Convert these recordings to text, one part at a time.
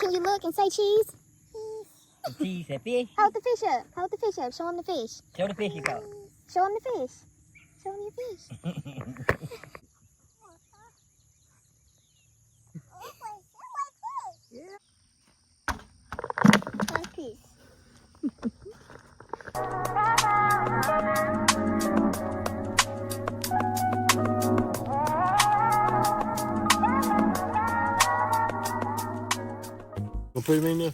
Can you look and say cheese? Cheese, a fish. Hold the fish up. Hold the fish up. Show him the fish. Show the fish you got. Show him the fish. Show him your fish. One piece. Well, put him in there.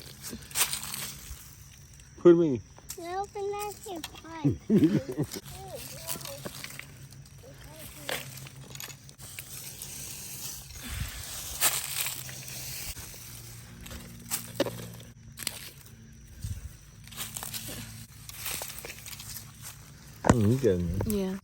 Put him in. No, open that here. Fine. You got him. Yeah.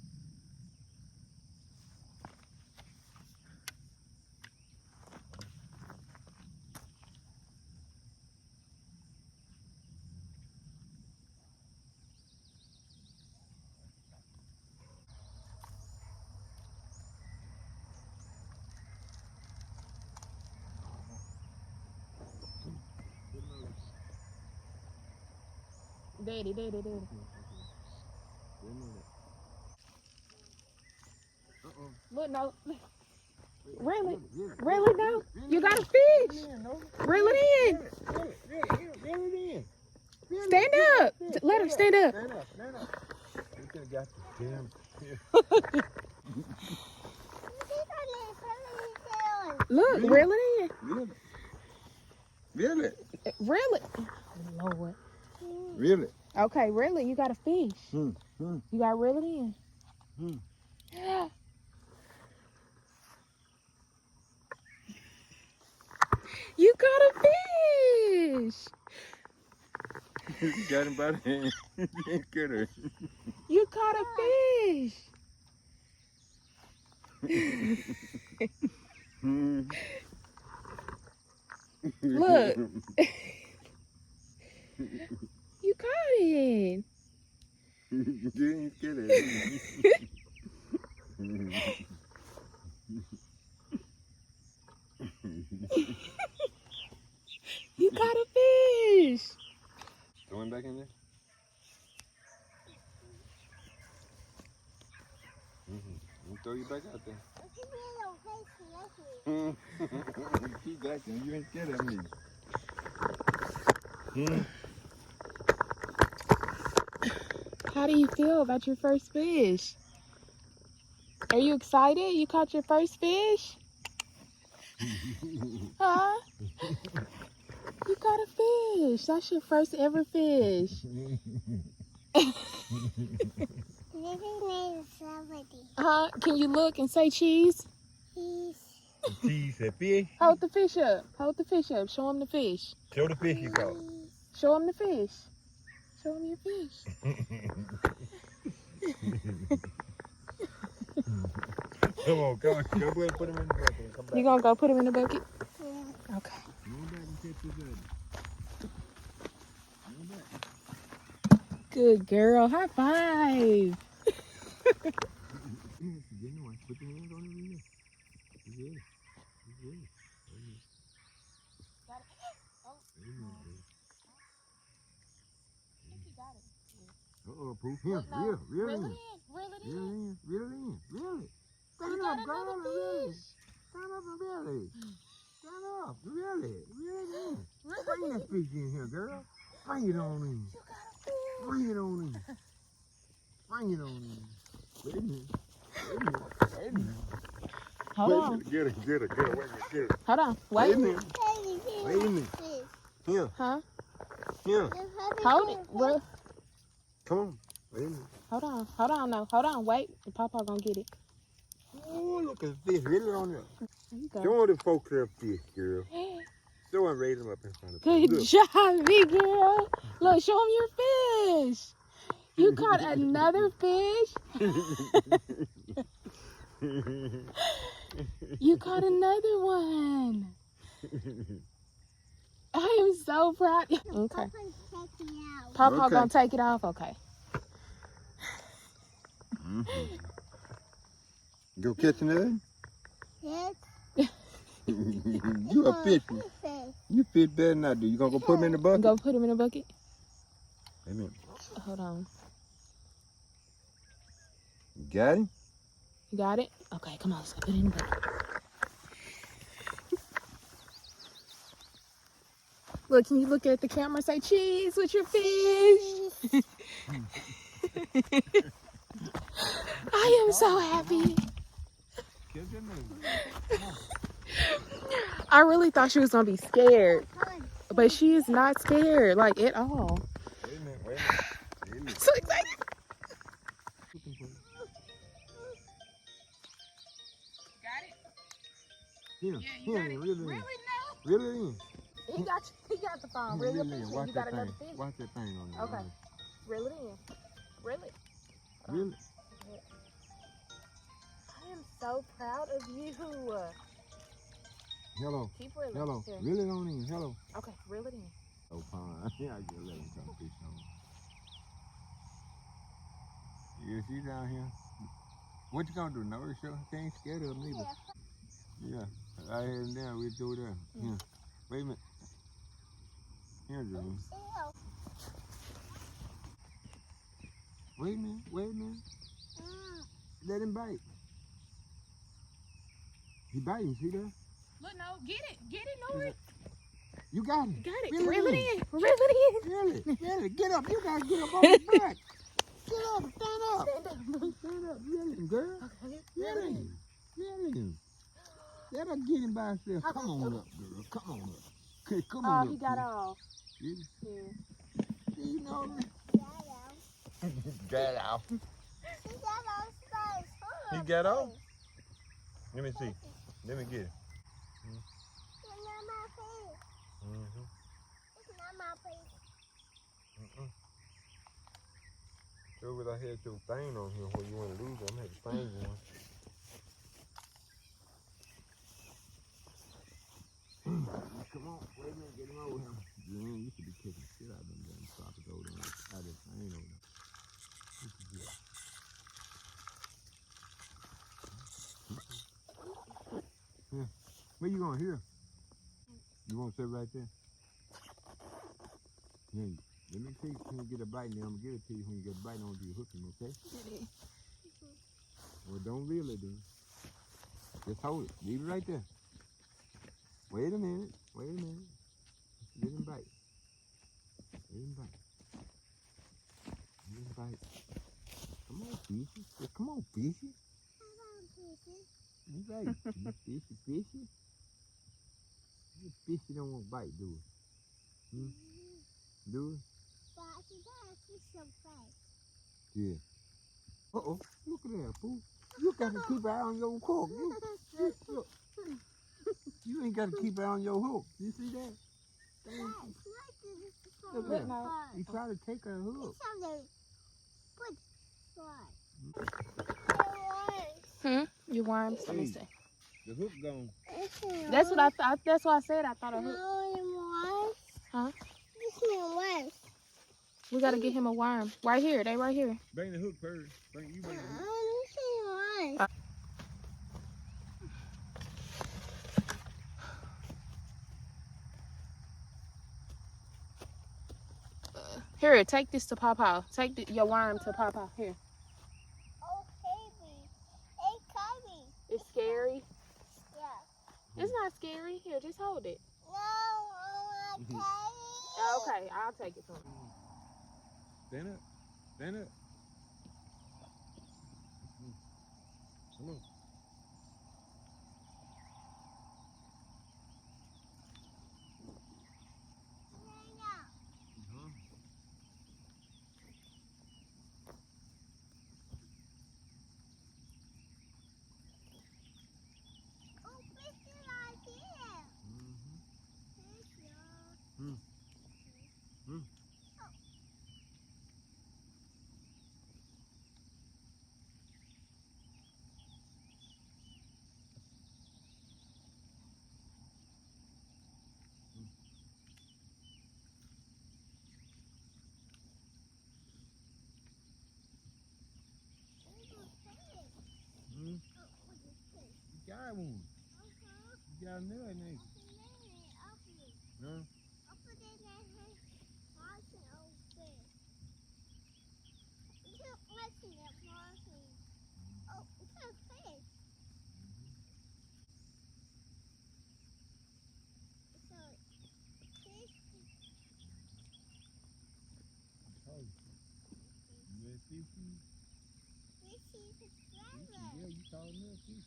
Daddy. Look, no. Really? Really, no? You got a fish. Reel it in. Reel it in. Stand up. Let her stand up. Stand up. You could have got the damn Look, reel it in. Reel it. Reel it. Oh, Lord. Reel it. Okay, reel it. You got a fish. You got to reel it in. You got a fish. You got him by the hand. Get her. You caught a fish. Look. You caught it. Get it. You caught a fish. Throw him back in there. We'll throw you back out there. She got you. You ain't scared of me. How do you feel about your first fish? Are you excited? You caught your first fish? Huh? You caught a fish. That's your first ever fish. Huh? Can you look and say cheese? Cheese, a fish. Hold the fish up. Hold the fish up. Show him the fish. Show the fish you caught. Show him the fish. Show him your fish. Come on. Go ahead and put him in the bucket. Come back. You gonna go put him in the bucket? Yeah. Okay. Go back and catch this other. Good girl. High five. Put your hands on him in there. He's ready. Uh-oh, proof him. Reel it in. Reel it. Stand up, girl, and reel it. Stand up and reel it. Stand up, reel it. Reel it in. Bring that fish in here, girl. Bring it on in. Bring it on in. Bring it on in. Wait a minute. Hold on. Get it. Wait a minute. Hold on. Wait a Wait. minute. Wait a minute. Here. Huh? Here. Hold it. Well, Come on. Wait a minute. hold on. Hold on. No. Hold on. Wait. The pawpaw gonna get it. Oh, look at this. Reel it on there. There you go. Show the folks up fish, girl. Show and raise them up in front of them. Good job, big girl. Look, show him your fish. You caught another fish. You caught another one. I am so proud. Okay. Pawpaw Okay. gonna take it off. Okay. Go catch another? Yes. You a fish. You fish better than I do. You gonna go put him in the bucket? Go put him in a bucket. Amen. Hold on. You got him? You got it? Okay, come on. Let's go put it in the bucket. Look, can you look at the camera and say cheese with your fish? I am so happy. I really thought she was gonna be scared, but she is not scared, like at all. Wait a minute. I'm so excited. Got it? Here, Yeah, you got it. reel it in. Really? No. Reel it in. He got the phone. Reel Reel it the in. fish in. Watch You got that another thing. fish. Watch that thing on there. Okay. Reel it in. Reel it. Reel it. I am so proud of you. Hello. Keep reeling. Hello. Here. Reel it on in. Hello. Okay, reel it in. Oh, pond. I think I can let him come fish on. Yeah, she's down here. What you gonna do? No, sure. She ain't scared of him either. Yeah. I had him down. We'll do that. Here. Wait a minute. Here, Dream. Wait a minute. Wait a minute. Let him bite. He biting. See that? Look, no, get it, Nori. You got it. Got it. Reel Reel it it in. in. Reel it in. Really? Get up. You gotta get up on his back. Get up. Stand up. Stand up. Stand up. Reel him, girl. Okay. Reel him. Reel him. Let her get him by herself. Come on up, girl. Come on up. Okay, come on Oh, up. he got kid. all. Get it? Yeah. See, you know Get out. He got off? Let me see. Let me get it. Sure, but I had your thing on here where you want to lose it. I'm going to have the thing on. Come on, wait a minute, get him over here. Man, you should be kicking shit out of them damn tropical over there. Out of the thing over there. This is good. Yeah. Where you going? Here? You want to sit right there? Yeah. Let me see when you get a bite, and then I'm going to give it to you when you get a bite. I want you to hook him, okay? Well, don't reel it then. Just hold it. Leave it right there. Wait a minute. Wait a minute. Let him bite. Let him bite. Let him bite. Come on, fishy. Yeah, come on, fishy. You right. You fishy. You fishy don't want to bite, do it? Hmm? Do it? Yeah. Uh-oh. Look at that, fool. You got to keep an eye on your hook. Look. You ain't got to keep an eye on your hook. You see that? Look at that. He tried to take her hook. Your worms. Let me see. The hook gone. That's what I thought. That's why I said I thought a hook. Huh? We gotta get him a worm. Right here. They right here. Bring the hook first. Bring the hook. Here, take this to Papa. Take your worm to Papa. Here. It's scary. It's not scary. Here, just hold it. Okay, I'll take it to him. Stand up. Stand up. Come on. You got one. got another nigga. No? Oh, you had fishy? Yeah, you call me a fishy.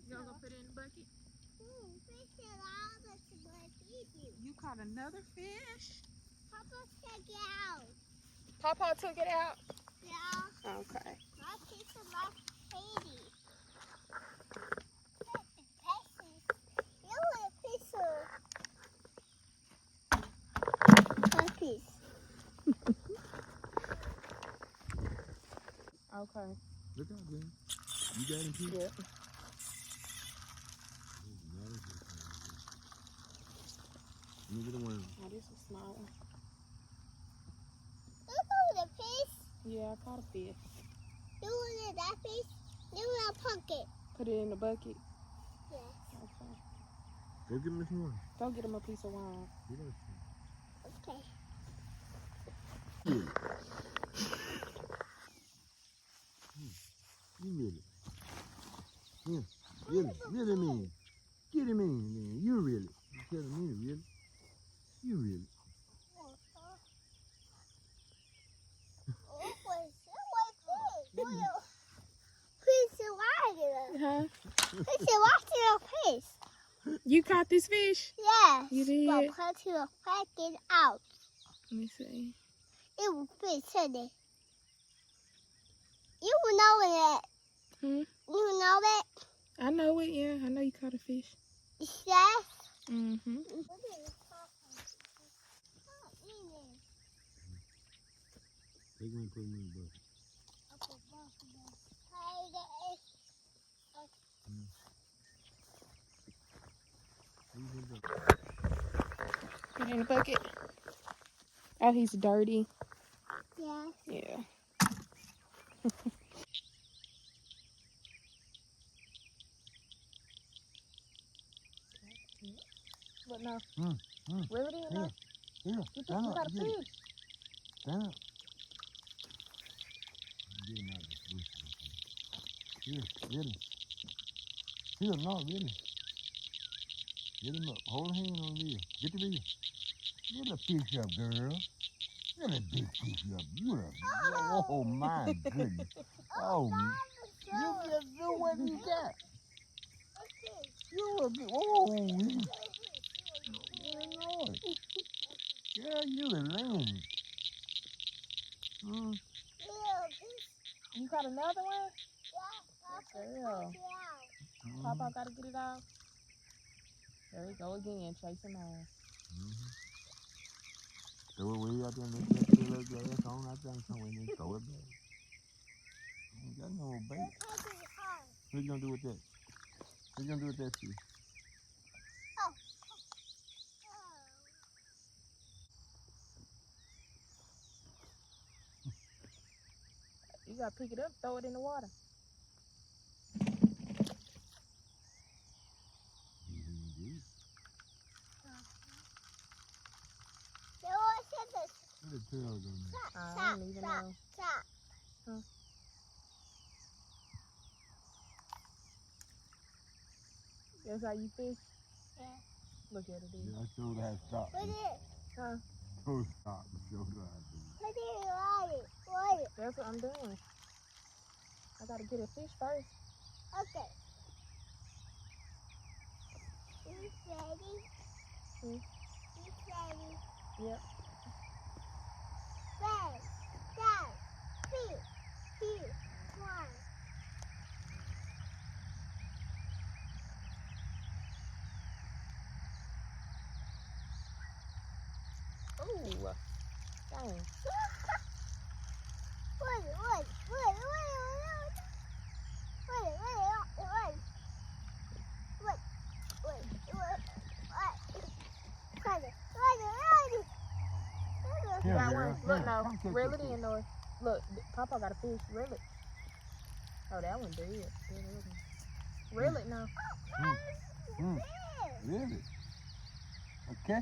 You gonna go put it in the bucket? You caught another fish? Papa, check it out. Papa took it out? Yeah. Okay. My fish is my baby. You want a piece of my piece. Okay. Look out, man. You got him too? Yep. Let me get a worm. Oh, this is small. You want a piece? Yeah, I caught a fish. You want that piece? You want a pumpkin? Put it in the bucket. Yes. Okay. Go get me some worm. Go get him a piece of wine. Get us Okay. some. You really. Yeah. Really mean. Get him in, man. You really. You telling me really. You really. Huh? Fish. You caught this fish? Yes. You did? But put your packet out. Let me see. It will fish, isn't it? You will know it. Hmm? You know it? I know it, yeah. I know you caught a fish. Yes. Mm-hmm. Take him and put him in the bucket. Put it in the bucket. Oh, he's dirty. Yes. Yeah. What now? Reel it in now. Yeah. You got a fish. Stand up. Get him out of this bush. Here, get him. Here, no, get him. Get him up. Hold a hand on the reel. Get the reel. Get a fish up, girl. Get a big fish up. Oh my goodness. Oh, you just do what you got. You a big, oh, Lord. Girl, you a lamb. You caught another one? Girl. Papa gotta get it out. There we go again, chasing ass. Throw it way out there and let that little glass on out there and somewhere and then throw it back. I ain't got no bait. What you gonna do with that? What you gonna do with that fish? You gotta pick it up, throw it in the water. What the tail on there? I don't even know. Huh? That's how you fish? Yeah. Look at it. Yeah, I showed how to stop. Huh? Showed stop. Showed how to do it. That's what I'm doing. I gotta get a fish first. Okay. You ready? Hmm? You ready? Yep. 5, 4, 3, 2, 1. Ooh. Dang. You got one. Look, no. Reel it in, Noah. Look, Papa got a fish. Reel it. Oh, that one dead. Reel it now. Really? Okay.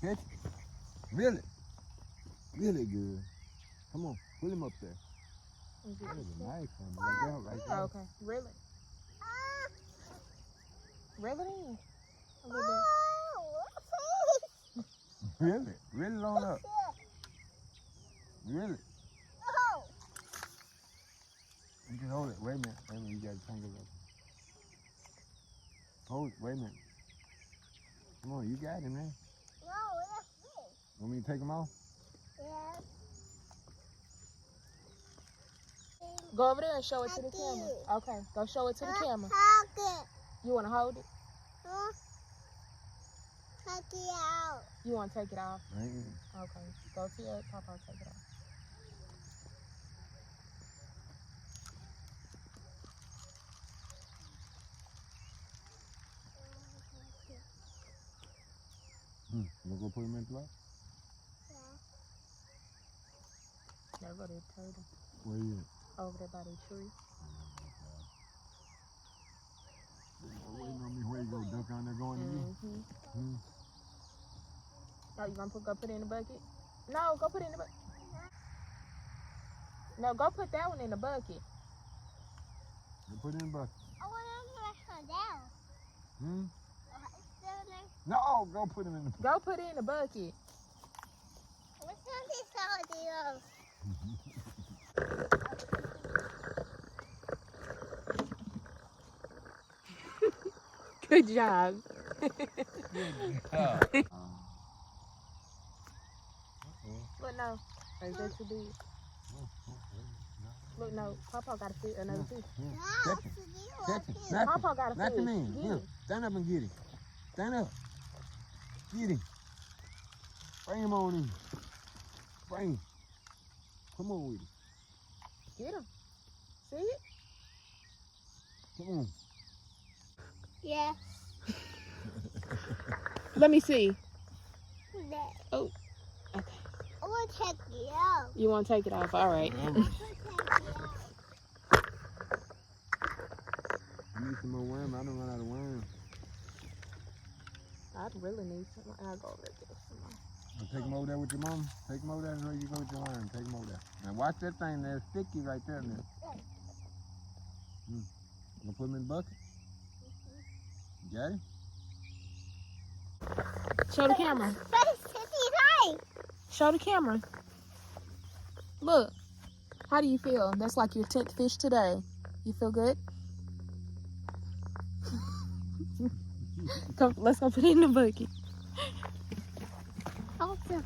Catch it. Really? Really good. Come on, pull him up there. Is it That was just a nice one. Right there, right that? there. Oh, okay. Reel it. Reel it in. A little bit. Really? Really long up. Really? You can hold it. Wait a minute. Wait a minute. You got to tangle it. Hold it. Wait a minute. Come on. You got him, man. Want me to take him off? Go over there and show it to the camera. Okay, go show it to the camera. You want to hold it? You want to take it off? Right. Okay, go to your papa, take it off. You go put him in the box? There go the turtle. Where you at? Over there by the tree. Waiting on me. Where you go? Duck on there going to you? Oh, you gonna go put it in the bucket? No, go put it in the bucket. No, go put that one in the bucket. You put it in the bucket. No, go put him in the bucket. Go put it in the bucket. Good job. Look, no. Is that too big? Look, no. Papa got to fit another fish. Catch him. Snap him. Papa got to Snap fish. him in. Get Here. it. Stand up and get him. Stand up. Get him. Bring him on in. Bring him. Come on with him. Get him. See it? Come on. Yeah. Let me see. Oh. Okay. I want to check it out. You want to take it off? All right. I need some more worm. I don't run out of worm. I'd really need some. I'll go over there and get some more. Take him over there with your mom. Take him over there where you go with your worm. Take him over there. Now watch that thing there. Sticky right there. Now. You gonna put him in the bucket? You got him? Show the camera. Show the camera. Look. How do you feel? That's like your 10th fish today. You feel good? Come, let's go put it in the bucket. Awesome.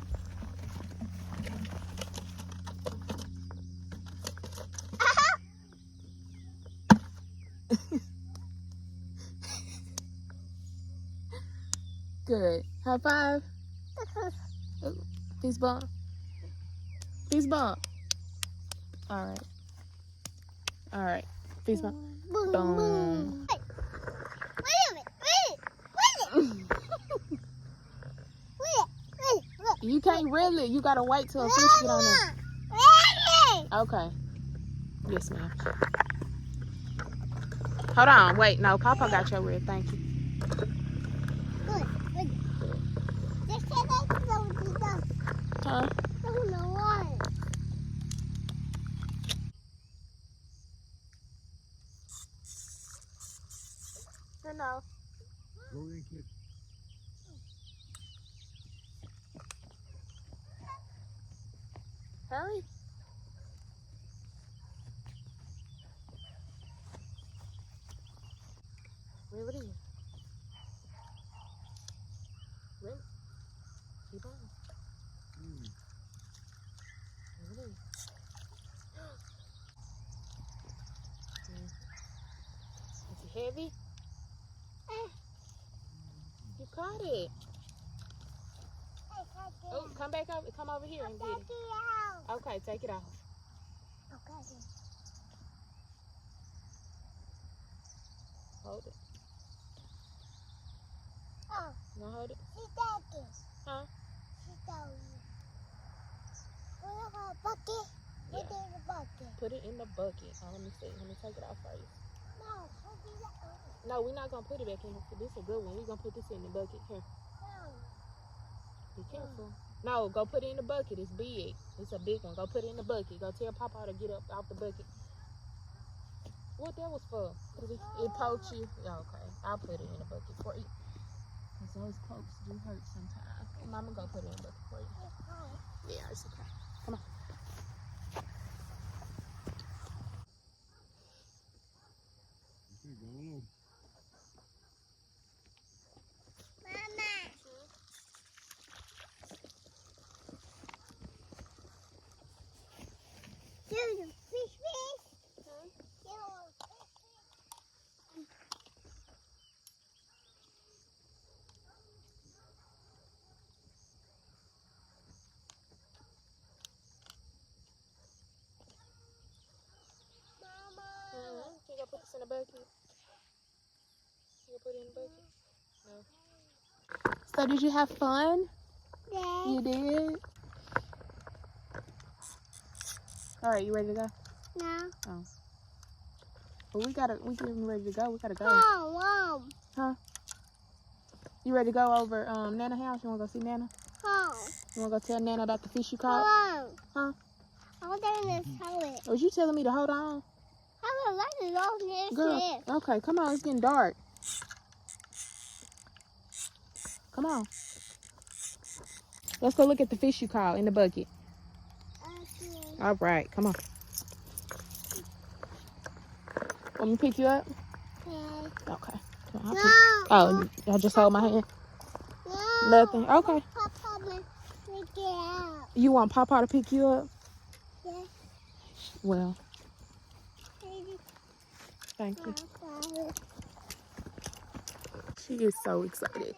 Good. High five. Oh, fist bump. Fist bump. All right. All right. Fist bump. Boom. Boom. Wait a minute. You can't reel it. You gotta wait till a fish get on there. Okay. Yes, ma'am. Hold on. Wait. No, Papa got your reel. Thank you. Huh? No. Go in, kid. Hurry. Reel it in. Reel it. Keep on. Reel it in. Is it heavy? You caught it. Oh, come back over. Come over here and get it. Okay, take it off. Hold it. You gonna hold it? Huh? Bucket. Put it in the bucket. Oh, let me see. Let me take it off first. No, No, we're not gonna put it back in. This is a good one. We're gonna put this in the bucket. Here. Be careful. No, go put it in the bucket. It's big. It's a big one. Go put it in the bucket. Go tell Papa to get up off the bucket. What that was for? Cause it poked you. Yeah, okay. I'll put it in the bucket for you. Cause those pokes do hurt sometimes. Mama go put it in the bucket for you. Yeah, it's okay. Come on. You gonna put this in the bucket? You gonna put it in the bucket? No. So did you have fun? Yeah. You did? Alright, you ready to go? No. Oh. Well, we getting ready to go. We gotta go. Home. Huh? You ready to go over Nana's house? You wanna go see Nana? Home. You wanna go tell Nana about the fish you caught? Home. Huh? I want them to tell it. Was you telling me to hold on? I would like to go near Girl, okay, come on, it's getting dark. Come on. Let's go look at the fish you caught in the bucket. Okay. All right, come on. Want me to pick you up? Okay. Okay. Come on, No. oh, I just hold my hand. No. Nothing. Okay. Papa, let me get out. You want Papa to pick you up? Yeah. Well, thank you. Papa. She is so excited.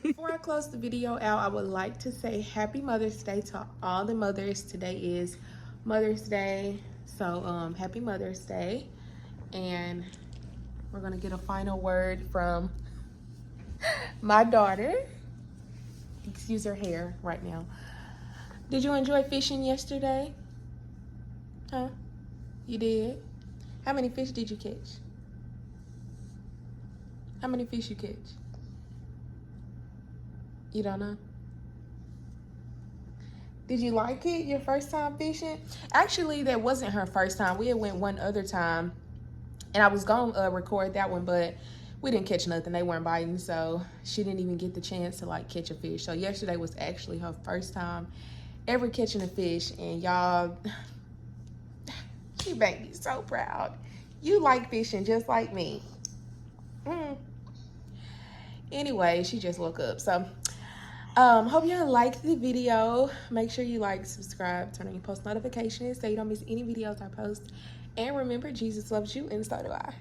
Before I close the video out, I would like to say Happy Mother's Day to all the mothers. Today is Mother's Day, so Happy Mother's Day. And we're gonna get a final word from my daughter. Excuse her hair right now. Did you enjoy fishing yesterday? Huh? You did? How many fish did you catch? How many fish you catch? You don't know? Did you like it, your first time fishing? Actually, that wasn't her first time. We had went one other time, and I was gonna record that one, but we didn't catch nothing. They weren't biting, so she didn't even get the chance to like catch a fish. So yesterday was actually her first time ever catching a fish, and y'all, she made me so proud. You like fishing just like me. Anyway, she just woke up. So hope y'all liked the video. Make sure you like, subscribe, turn on your post notifications so you don't miss any videos I post. And remember, Jesus loves you, and so do I.